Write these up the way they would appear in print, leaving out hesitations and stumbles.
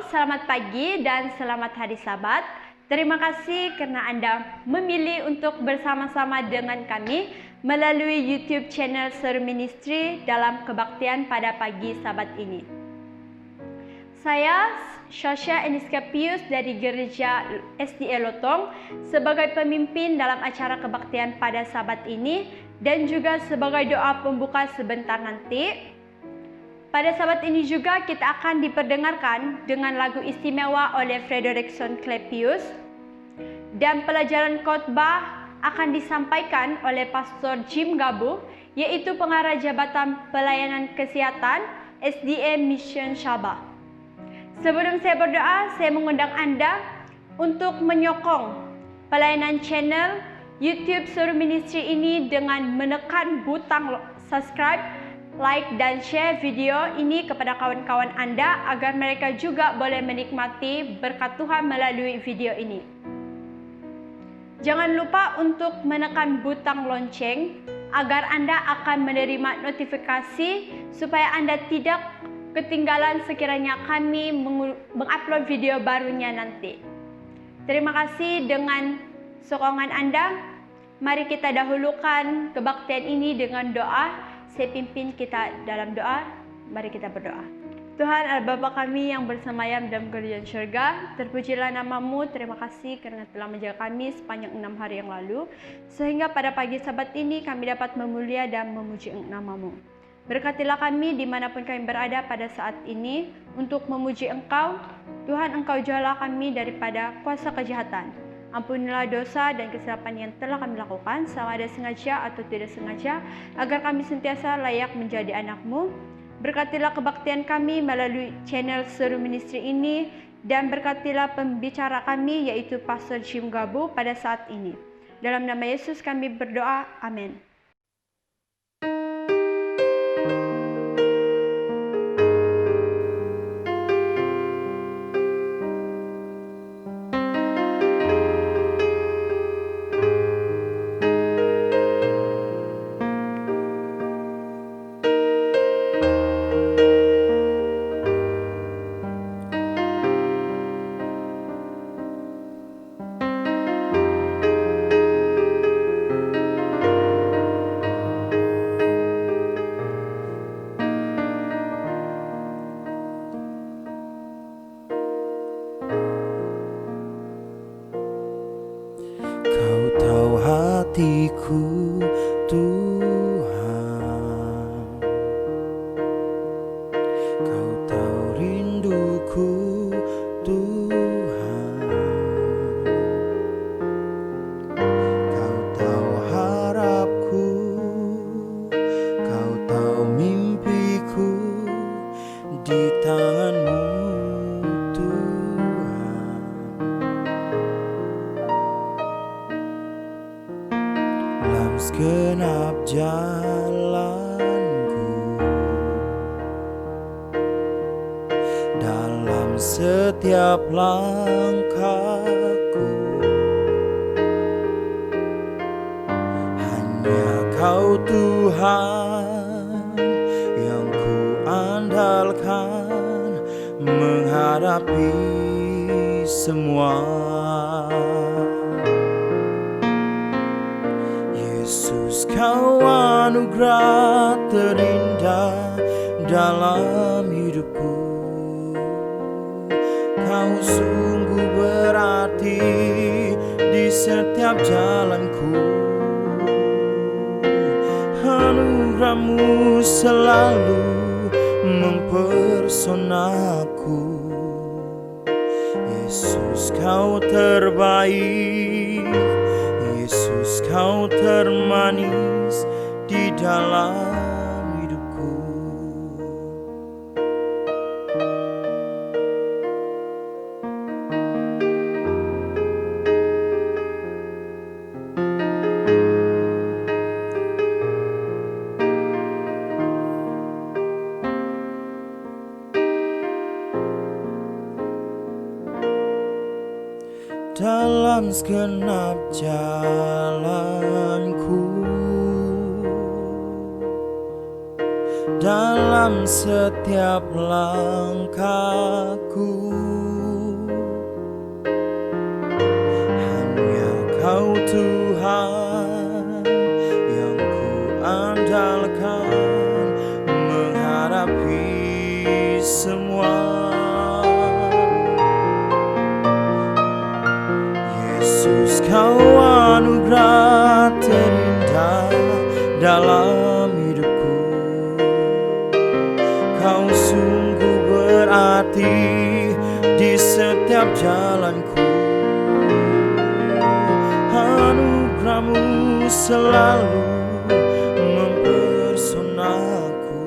selamat pagi dan selamat hari Sabat. Terima kasih karena Anda memilih untuk bersama-sama dengan kami melalui YouTube channel Seru Ministry dalam kebaktian pada pagi Sabat ini. Saya Shasha Eniska Pius dari Gereja SDA Lotong sebagai pemimpin dalam acara kebaktian pada Sabat ini dan juga sebagai doa pembuka sebentar nanti. Pada Sabat ini juga kita akan diperdengarkan dengan lagu istimewa oleh Frederickson Klepius dan pelajaran khotbah akan disampaikan oleh Pastor Jim Gabu, yaitu pengarah Jabatan Pelayanan Kesehatan SDA Mission Sabah. Sebelum saya berdoa, saya mengundang Anda untuk menyokong pelayanan channel YouTube Seru Ministry ini dengan menekan butang subscribe, like dan share video ini kepada kawan-kawan Anda agar mereka juga boleh menikmati berkat Tuhan melalui video ini. Jangan lupa untuk menekan butang lonceng agar Anda akan menerima notifikasi supaya Anda tidak ketinggalan sekiranya kami mengupload video barunya nanti. Terima kasih dengan sokongan Anda. Mari kita dahulukan kebaktian ini dengan doa. Saya pimpin kita dalam doa. Mari kita berdoa. Tuhan Allah Bapa kami yang bersemayam dalam kerajaan syurga, terpujilah nama-Mu. Terima kasih karena telah menjaga kami sepanjang 6 hari yang lalu, sehingga pada pagi Sabat ini kami dapat memulia dan memuji nama-Mu. Berkatilah kami dimanapun kami berada pada saat ini untuk memuji Engkau. Tuhan, Engkau jauhlah kami daripada kuasa kejahatan. Ampunilah dosa dan kesilapan yang telah kami lakukan, sama ada sengaja atau tidak sengaja, agar kami sentiasa layak menjadi anak-Mu. Berkatilah kebaktian kami melalui channel Seru Ministry ini, dan berkatilah pembicara kami, yaitu Pastor Jim Gabu pada saat ini. Dalam nama Yesus kami berdoa, amin. Hatiku Tuhan, Kau tahu rinduku Tuhan, Kau tahu harapku, Kau tahu mimpiku di tangan-Mu Tuhan. Dalam segenap jalanku, dalam setiap langkahku, hanya Kau Tuhan yang ku andalkan menghadapi semua. Yesus, Kau anugerah terindah dalam hidupku. Kau sungguh berarti di setiap jalanku. Anugerah-Mu selalu mempersonaku. Yesus, Kau terbaik. Yesus, Kau termanis di dalam hidupku. Dalam segenap jalanku, dalam setiap langkahku, Yesus, kau anugerah terindah dalam hidupku. Kau sungguh berarti di setiap jalanku. Anugerahmu selalu mempersonaku.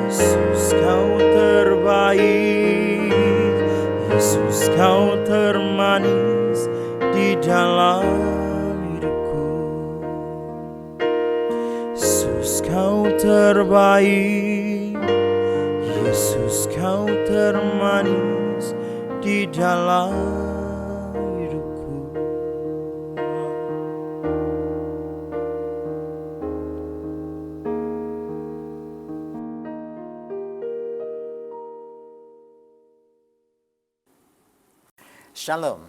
Yesus, kau terbaik. Yesus, kau termanis di dalam hidupku. Yesus, kau terbaik. Yesus, kau termanis di dalam hidupku. Shalom,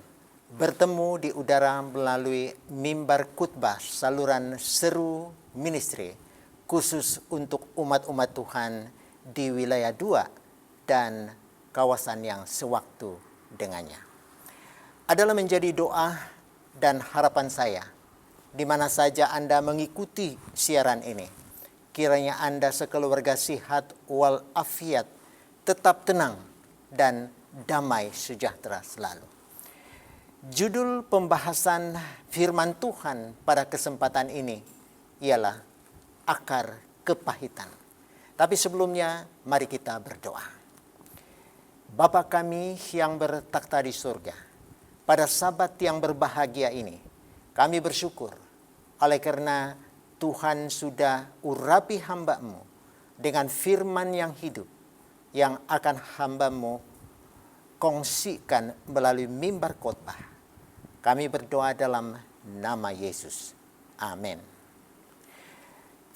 bertemu di udara melalui mimbar khotbah saluran Seru Ministry khusus untuk umat-umat Tuhan di wilayah 2 dan kawasan yang sewaktu dengannya. Adalah menjadi doa dan harapan saya di mana saja Anda mengikuti siaran ini. Kiranya Anda sekeluarga sihat walafiat, tetap tenang dan damai sejahtera selalu. Judul pembahasan firman Tuhan pada kesempatan ini ialah akar kepahitan. Tapi sebelumnya mari kita berdoa. Bapa kami yang bertakhta di surga, pada Sabat yang berbahagia ini kami bersyukur oleh karena Tuhan sudah urapi hamba-Mu dengan firman yang hidup yang akan hamba-Mu kongsikan melalui mimbar khotbah. Kami berdoa dalam nama Yesus. Amin.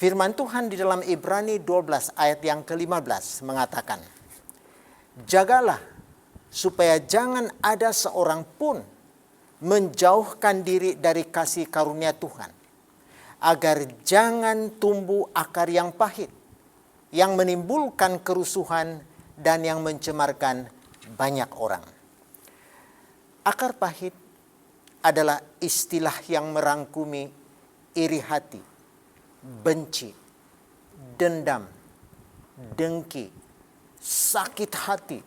Firman Tuhan di dalam Ibrani 12 ayat yang ke-15 mengatakan, jagalah supaya jangan ada seorang pun menjauhkan diri dari kasih karunia Tuhan, agar jangan tumbuh akar yang pahit, yang menimbulkan kerusuhan dan yang mencemarkan banyak orang. Akar pahit adalah istilah yang merangkumi iri hati, benci, dendam, dengki, sakit hati,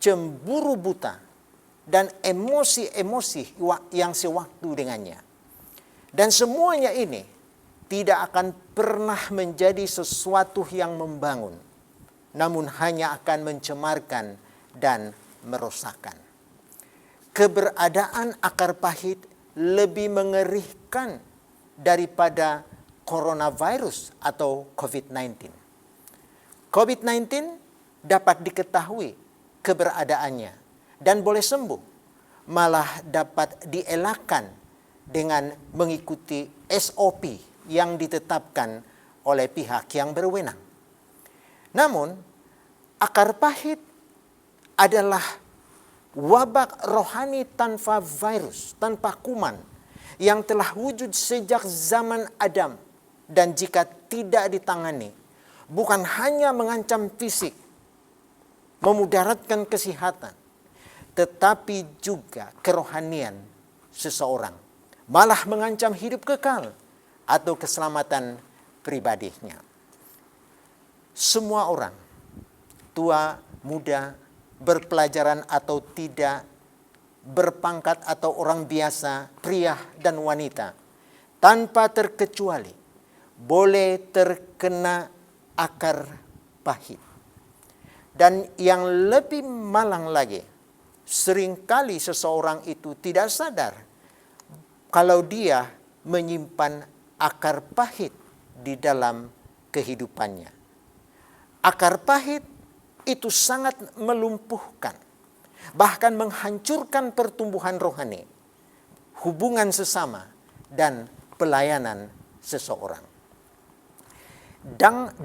cemburu buta, dan emosi-emosi yang sewaktu dengannya. Dan semuanya ini tidak akan pernah menjadi sesuatu yang membangun, namun hanya akan mencemarkan dan merosakkan. Keberadaan akar pahit lebih mengerikan daripada coronavirus atau COVID-19. COVID-19 dapat diketahui keberadaannya dan boleh sembuh, malah dapat dielakkan dengan mengikuti SOP yang ditetapkan oleh pihak yang berwenang. Namun, akar pahit adalah wabak rohani tanpa virus, tanpa kuman, yang telah wujud sejak zaman Adam, dan jika tidak ditangani, bukan hanya mengancam fisik, memudaratkan kesehatan, tetapi juga kerohanian seseorang, malah mengancam hidup kekal atau keselamatan pribadinya. Semua orang, tua, muda, berpelajaran atau tidak, berpangkat atau orang biasa, pria dan wanita, tanpa terkecuali, boleh terkena akar pahit. Dan yang lebih malang lagi, seringkali seseorang itu tidak sadar kalau dia menyimpan akar pahit di dalam kehidupannya. Akar pahit itu sangat melumpuhkan, bahkan menghancurkan pertumbuhan rohani, hubungan sesama, dan pelayanan seseorang.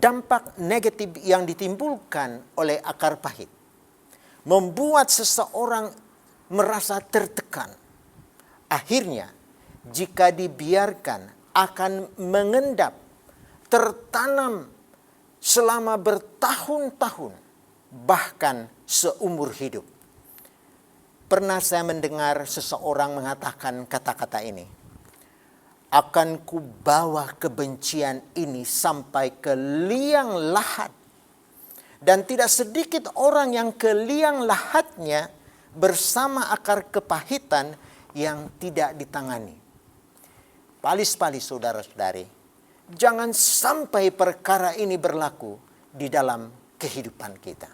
Dampak negatif yang ditimbulkan oleh akar pahit membuat seseorang merasa tertekan. Akhirnya, jika dibiarkan, akan mengendap, tertanam selama bertahun-tahun, bahkan seumur hidup. Pernah saya mendengar seseorang mengatakan kata-kata ini. Akan kubawa kebencian ini sampai ke liang lahat. Dan tidak sedikit orang yang ke liang lahatnya bersama akar kepahitan yang tidak ditangani. Palis-palis saudara-saudari, jangan sampai perkara ini berlaku di dalam kehidupan kita.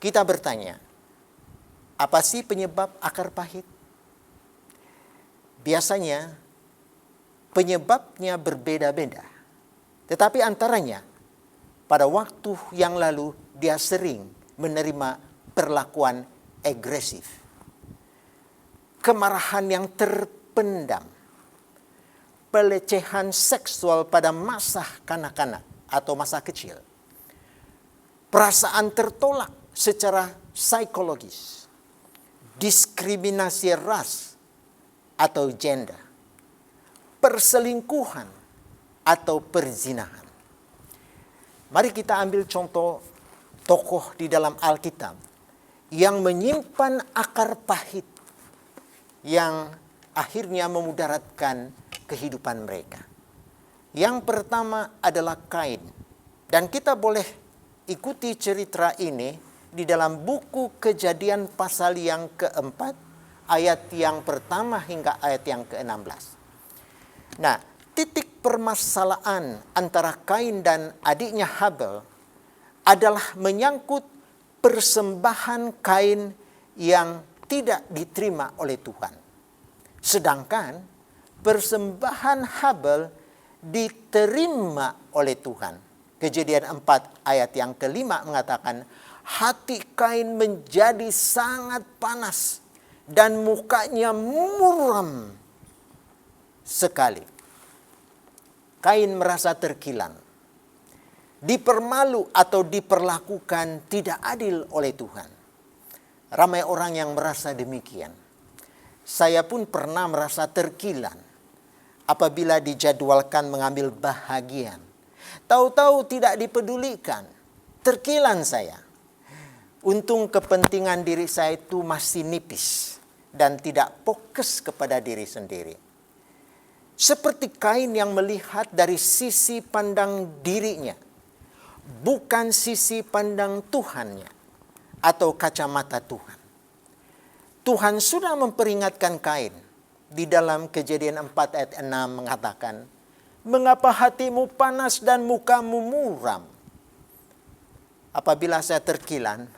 Kita bertanya, apa sih penyebab akar pahit? Biasanya penyebabnya berbeda-beda. Tetapi antaranya, pada waktu yang lalu dia sering menerima perlakuan agresif. Kemarahan yang terpendam. Pelecehan seksual pada masa kanak-kanak atau masa kecil. Perasaan tertolak secara psikologis. Diskriminasi ras atau gender. Perselingkuhan atau perzinahan. Mari kita ambil contoh tokoh di dalam Alkitab yang menyimpan akar pahit yang akhirnya memudaratkan kehidupan mereka. Yang pertama adalah Kain. Dan kita boleh ikuti cerita ini di dalam buku Kejadian pasal yang keempat, ayat yang pertama hingga ayat yang ke-16. Nah, titik permasalahan antara Kain dan adiknya Habel adalah menyangkut persembahan Kain yang tidak diterima oleh Tuhan. Sedangkan persembahan Habel diterima oleh Tuhan. Kejadian 4 ayat yang ke-5 mengatakan, hati Kain menjadi sangat panas dan mukanya muram sekali. Kain merasa terkilan, dipermalu atau diperlakukan tidak adil oleh Tuhan. Ramai orang yang merasa demikian. Saya pun pernah merasa terkilan apabila dijadwalkan mengambil bahagian. Tahu-tahu tidak dipedulikan. Terkilan saya. Untung kepentingan diri saya itu masih nipis dan tidak fokus kepada diri sendiri. Seperti Kain yang melihat dari sisi pandang dirinya, bukan sisi pandang Tuhannya atau kacamata Tuhan. Tuhan sudah memperingatkan Kain di dalam Kejadian 4 ayat 6 mengatakan, mengapa hatimu panas dan mukamu muram? Apabila saya terkilan,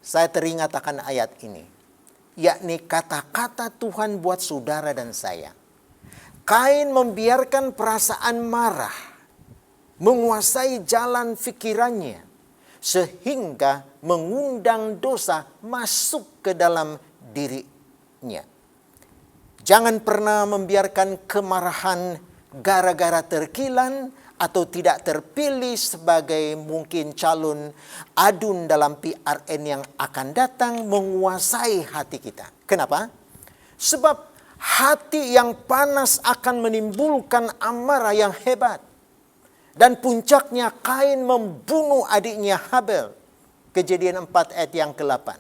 saya teringat akan ayat ini, yakni kata-kata Tuhan buat saudara dan saya. Kain membiarkan perasaan marah menguasai jalan pikirannya sehingga mengundang dosa masuk ke dalam dirinya. Jangan pernah membiarkan kemarahan gara-gara terkilan atau tidak terpilih sebagai mungkin calon adun dalam PRN yang akan datang menguasai hati kita. Kenapa? Sebab hati yang panas akan menimbulkan amarah yang hebat. Dan puncaknya Kain membunuh adiknya Habel. Kejadian 4 ayat yang ke-8.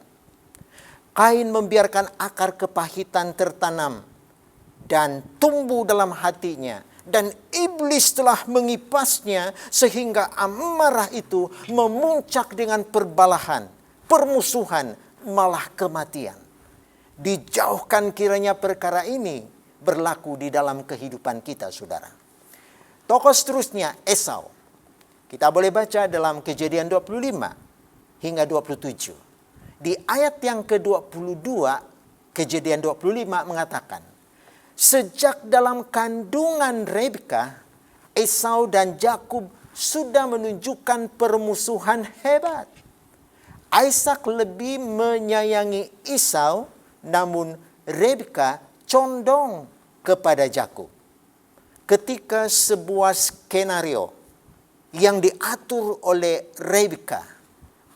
Kain membiarkan akar kepahitan tertanam dan tumbuh dalam hatinya. Dan iblis telah mengipasnya sehingga amarah itu memuncak dengan perbalahan, permusuhan, malah kematian. Dijauhkan kiranya perkara ini berlaku di dalam kehidupan kita, saudara. Tokoh seterusnya Esau. Kita boleh baca dalam Kejadian 25 hingga 27. Di ayat yang ke-22, Kejadian 25 mengatakan, sejak dalam kandungan Rebeka, Esau dan Yakub sudah menunjukkan permusuhan hebat. Ishak lebih menyayangi Esau, namun Rebeka condong kepada Yakub. Ketika sebuah skenario yang diatur oleh Rebeka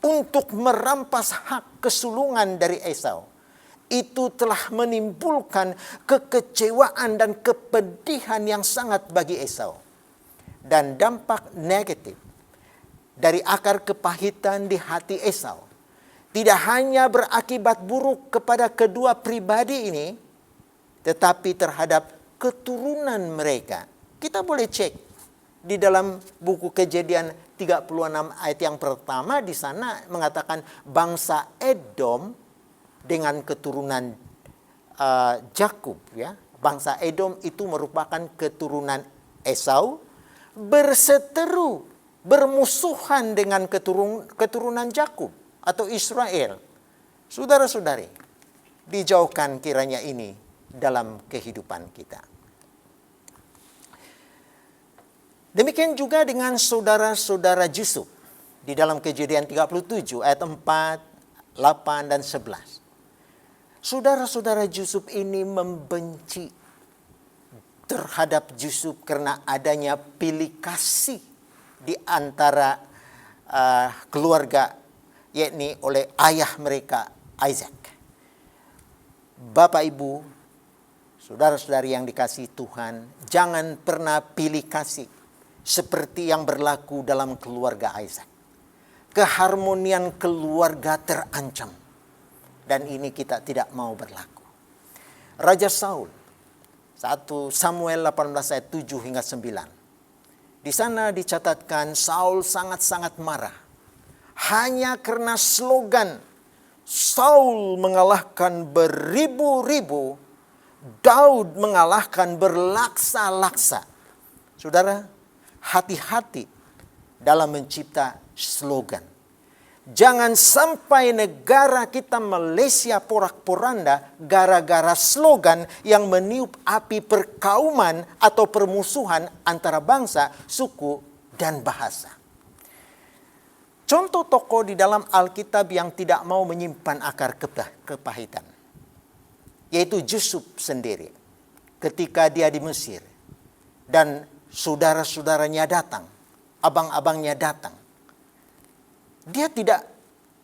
untuk merampas hak kesulungan dari Esau, itu telah menimbulkan kekecewaan dan kepedihan yang sangat bagi Esau. Dan dampak negatif dari akar kepahitan di hati Esau tidak hanya berakibat buruk kepada kedua pribadi ini, tetapi terhadap keturunan mereka. Kita boleh cek di dalam buku Kejadian 36 ayat yang pertama, di sana mengatakan bangsa Edom dengan keturunan Yakub, ya. Bangsa Edom itu merupakan keturunan Esau, berseteru, bermusuhan dengan keturunan Yakub atau Israel. Saudara-saudari, dijauhkan kiranya ini dalam kehidupan kita. Demikian juga dengan saudara-saudara Yusuf di dalam Kejadian 37 ayat 4, 8 dan 11. Saudara-saudara Yusuf ini membenci terhadap Yusuf karena adanya pilih kasih di antara keluarga, yakni oleh ayah mereka Isaac. Bapak Ibu, saudara-saudari yang dikasihi Tuhan, jangan pernah pilih kasih seperti yang berlaku dalam keluarga Isaac. Keharmonian keluarga terancam. Dan ini kita tidak mau berlaku. Raja Saul, 1 Samuel 18 ayat 7 hingga 9. Di sana dicatatkan Saul sangat-sangat marah. Hanya karena slogan Saul mengalahkan beribu-ribu, Daud mengalahkan berlaksa-laksa. Saudara, hati-hati dalam mencipta slogan. Jangan sampai negara kita Malaysia porak-poranda gara-gara slogan yang meniup api perkauman atau permusuhan antara bangsa, suku, dan bahasa. Contoh tokoh di dalam Alkitab yang tidak mau menyimpan akar kepahitan, yaitu Yusuf sendiri. Ketika dia di Mesir dan saudara-saudaranya datang, abang-abangnya datang, dia tidak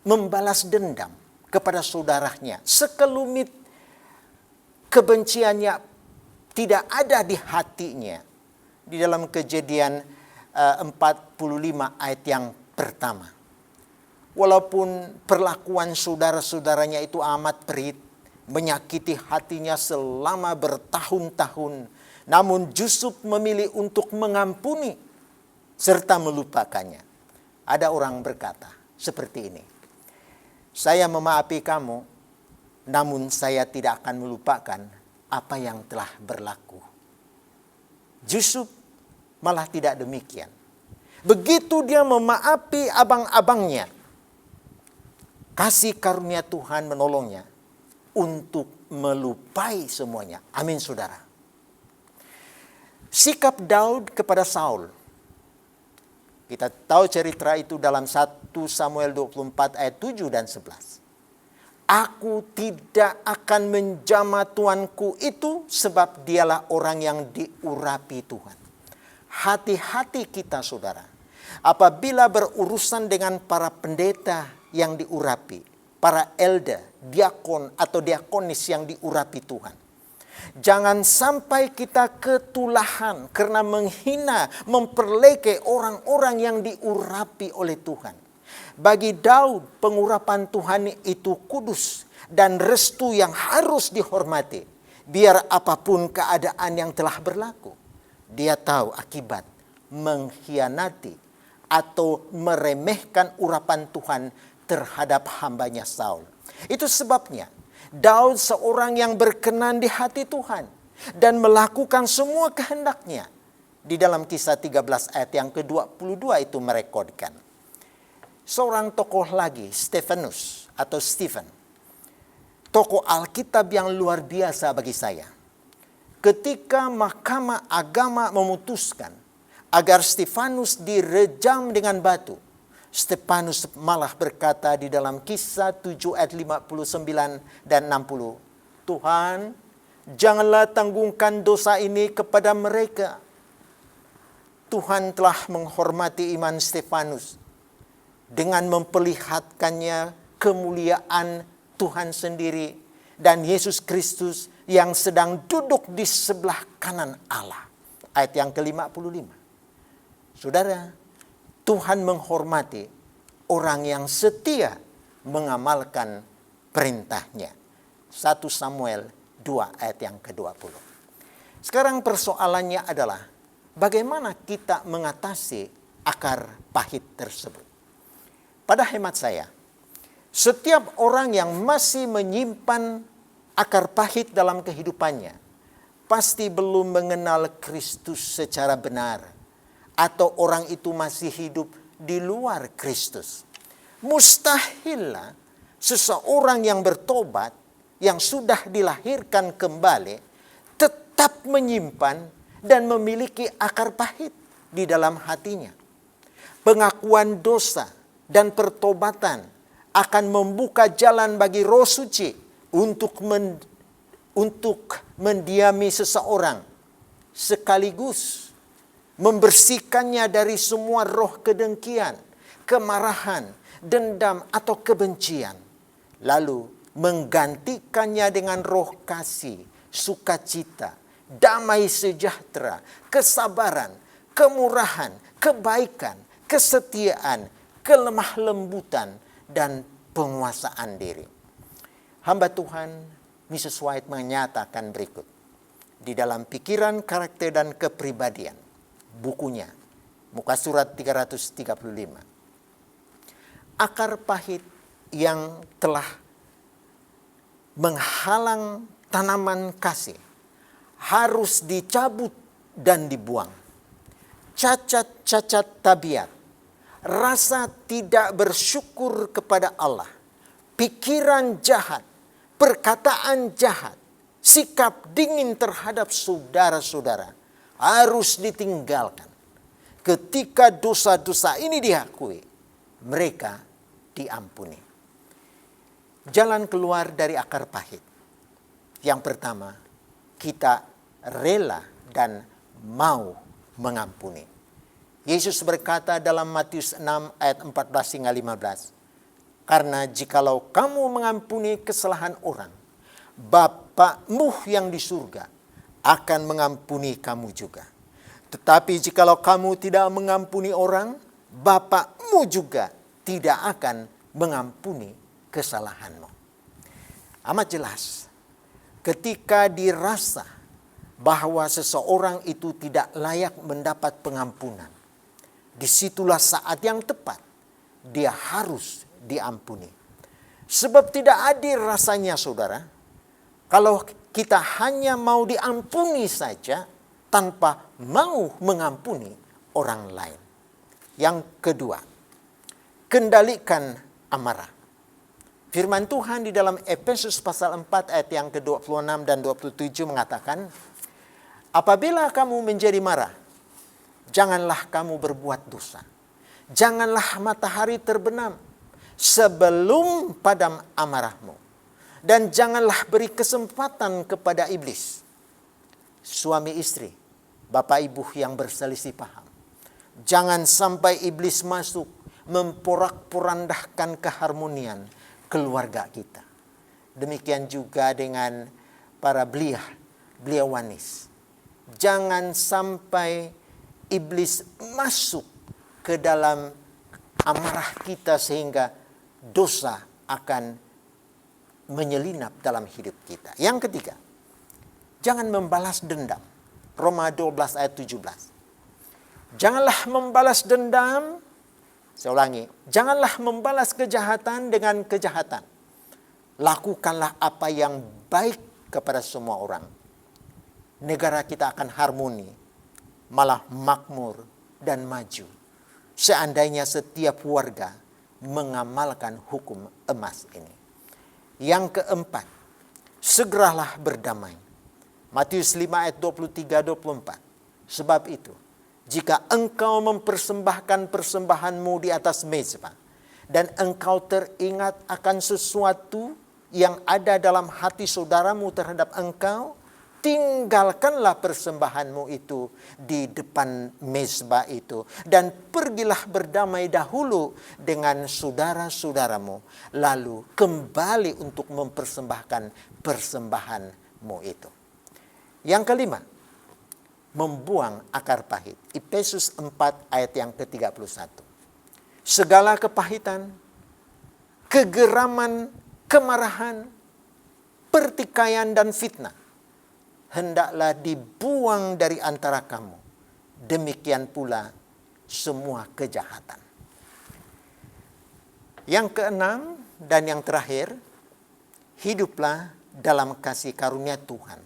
membalas dendam kepada saudaranya. Sekelumit kebenciannya tidak ada di hatinya. Di dalam Kejadian 45 ayat yang pertama. Walaupun perlakuan saudara-saudaranya itu amat perih, menyakiti hatinya selama bertahun-tahun, namun Yusuf memilih untuk mengampuni serta melupakannya. Ada orang berkata seperti ini, saya memaafi kamu, namun saya tidak akan melupakan apa yang telah berlaku. Yusuf malah tidak demikian. Begitu dia memaafi abang-abangnya, kasih karunia Tuhan menolongnya untuk melupai semuanya. Amin, saudara. Sikap Daud kepada Saul, kita tahu cerita itu dalam 1 Samuel 24 ayat 7 dan 11. Aku tidak akan menjamah tuanku itu sebab dialah orang yang diurapi Tuhan. Hati-hati kita, saudara, apabila berurusan dengan para pendeta yang diurapi, para elder, diakon atau diakonis yang diurapi Tuhan. Jangan sampai kita ketulahan karena menghina, memperleke orang-orang yang diurapi oleh Tuhan. Bagi Daud, pengurapan Tuhan itu kudus dan restu yang harus dihormati. Biar apapun keadaan yang telah berlaku, dia tahu akibat mengkhianati atau meremehkan urapan Tuhan terhadap hambanya Saul. Itu sebabnya Daud seorang yang berkenan di hati Tuhan dan melakukan semua kehendaknya. Di dalam Kisah 13 ayat yang ke-22 itu merekodkan. Seorang tokoh lagi, Stefanus atau Stephen. Tokoh Alkitab yang luar biasa bagi saya. Ketika Mahkamah Agama memutuskan agar Stefanus direjam dengan batu, Stefanus malah berkata di dalam Kisah 7 ayat 59 dan 60. Tuhan, janganlah tanggungkan dosa ini kepada mereka. Tuhan telah menghormati iman Stefanus dengan memperlihatkannya kemuliaan Tuhan sendiri dan Yesus Kristus yang sedang duduk di sebelah kanan Allah. Ayat yang ke-55. Saudara, Tuhan menghormati orang yang setia mengamalkan perintahnya. 1 Samuel 2 ayat yang ke-20. Sekarang persoalannya adalah bagaimana kita mengatasi akar pahit tersebut. Pada hemat saya, setiap orang yang masih menyimpan akar pahit dalam kehidupannya pasti belum mengenal Kristus secara benar, atau orang itu masih hidup di luar Kristus. Mustahillah seseorang yang bertobat, yang sudah dilahirkan kembali, tetap menyimpan dan memiliki akar pahit di dalam hatinya. Pengakuan dosa dan pertobatan akan membuka jalan bagi Roh Suci untuk mendiami seseorang, sekaligus membersihkannya dari semua roh kedengkian, kemarahan, dendam atau kebencian, lalu menggantikannya dengan roh kasih, sukacita, damai sejahtera, kesabaran, kemurahan, kebaikan, kesetiaan, kelemah lembutan, dan penguasaan diri. Hamba Tuhan Mrs. White menyatakan berikut di dalam Pikiran, Karakter, dan Kepribadian, bukunya, muka surat 335. Akar pahit yang telah menghalang tanaman kasih harus dicabut dan dibuang. Cacat-cacat tabiat, rasa tidak bersyukur kepada Allah, pikiran jahat, perkataan jahat, sikap dingin terhadap saudara-saudara harus ditinggalkan. Ketika dosa-dosa ini diakui, mereka diampuni. Jalan keluar dari akar pahit. Yang pertama, kita rela dan mau mengampuni. Yesus berkata dalam Matius 6 ayat 14 hingga 15. Karena jikalau kamu mengampuni kesalahan orang, Bapa-Mu yang di surga akan mengampuni kamu juga. Tetapi jikalau kamu tidak mengampuni orang, Bapa-Mu juga tidak akan mengampuni kesalahanmu. Amat jelas, ketika dirasa bahwa seseorang itu tidak layak mendapat pengampunan, disitulah saat yang tepat dia harus diampuni. Sebab tidak adil rasanya, saudara, kalau kita hanya mau diampuni saja tanpa mau mengampuni orang lain. Yang kedua, kendalikan amarah. Firman Tuhan di dalam Efesus pasal 4 ayat yang ke-26 dan 27 mengatakan, apabila kamu menjadi marah, janganlah kamu berbuat dosa. Janganlah matahari terbenam sebelum padam amarahmu. Dan janganlah beri kesempatan kepada iblis. Suami istri, bapak ibu yang berselisih paham, jangan sampai iblis masuk memporak-porandahkan keharmonian keluarga kita. Demikian juga dengan para beliawanis. Jangan sampai iblis masuk ke dalam amarah kita sehingga dosa akan menyelinap dalam hidup kita. Yang ketiga, jangan membalas dendam. Roma 12 ayat 17. Janganlah membalas dendam. Saya ulangi, janganlah membalas kejahatan dengan kejahatan. Lakukanlah apa yang baik kepada semua orang. Negara kita akan harmoni, malah makmur dan maju. Seandainya setiap warga mengamalkan hukum emas ini. Yang keempat, segeralah berdamai. Matius 5 ayat 23-24. Sebab itu, jika engkau mempersembahkan persembahanmu di atas mezbah, dan engkau teringat akan sesuatu yang ada dalam hati saudaramu terhadap engkau, tinggalkanlah persembahanmu itu di depan mezbah itu, dan pergilah berdamai dahulu dengan saudara-saudaramu, lalu kembali untuk mempersembahkan persembahanmu itu. Yang kelima, membuang akar pahit. Efesus 4 ayat yang ke-31. Segala kepahitan kegeraman, kemarahan, pertikaian dan fitnah hendaklah dibuang dari antara kamu. Demikian pula semua kejahatan. Yang keenam dan yang terakhir, hiduplah dalam kasih karunia Tuhan.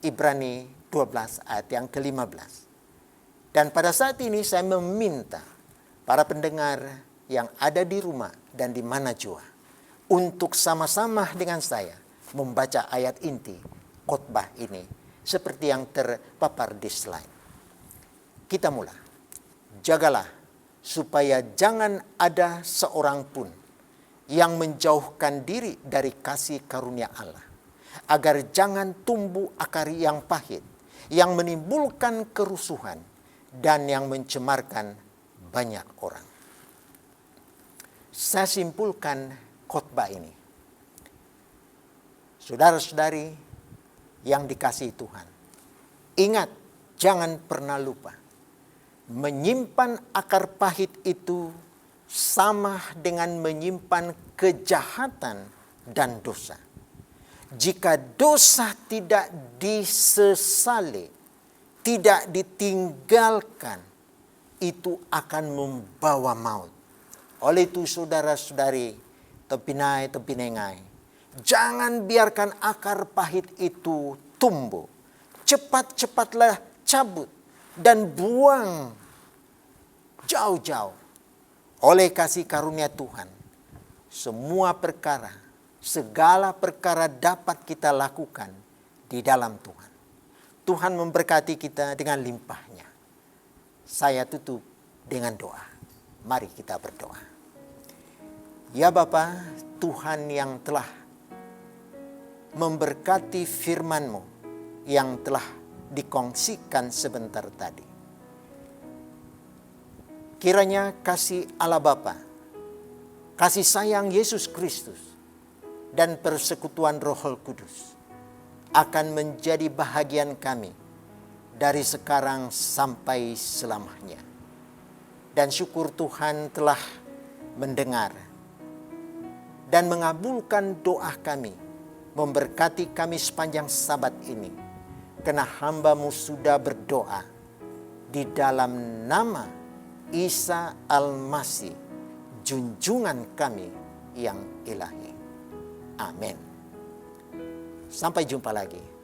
Ibrani 12 ayat yang ke-15. Dan pada saat ini saya meminta para pendengar yang ada di rumah dan di mana jua untuk sama-sama dengan saya membaca ayat inti khotbah ini seperti yang terpapar di slide. Kita mulai. Jagalah supaya jangan ada seorang pun yang menjauhkan diri dari kasih karunia Allah, agar jangan tumbuh akar yang pahit, yang menimbulkan kerusuhan dan yang mencemarkan banyak orang. Saya simpulkan khotbah ini. Saudara-saudari yang dikasihi Tuhan, ingat, jangan pernah lupa, menyimpan akar pahit itu sama dengan menyimpan kejahatan dan dosa. Jika dosa tidak disesali, tidak ditinggalkan, itu akan membawa maut. Oleh itu saudara-saudari, tepinai, jangan biarkan akar pahit itu tumbuh. Cepat-cepatlah cabut dan buang jauh-jauh. Oleh kasih karunia Tuhan, semua perkara, segala perkara dapat kita lakukan di dalam Tuhan. Tuhan memberkati kita dengan limpahnya. Saya tutup dengan doa. Mari kita berdoa. Ya Bapa, Tuhan yang telah memberkati firman-Mu yang telah dikongsikan sebentar tadi. Kiranya kasih Allah Bapa, kasih sayang Yesus Kristus, dan persekutuan Roh Kudus akan menjadi bahagian kami dari sekarang sampai selamanya. Dan syukur Tuhan telah mendengar dan mengabulkan doa kami, memberkati kami sepanjang sabat ini. Karena hamba-Mu sudah berdoa di dalam nama Isa Al-Masih, junjungan kami yang ilahi. Amin. Sampai jumpa lagi.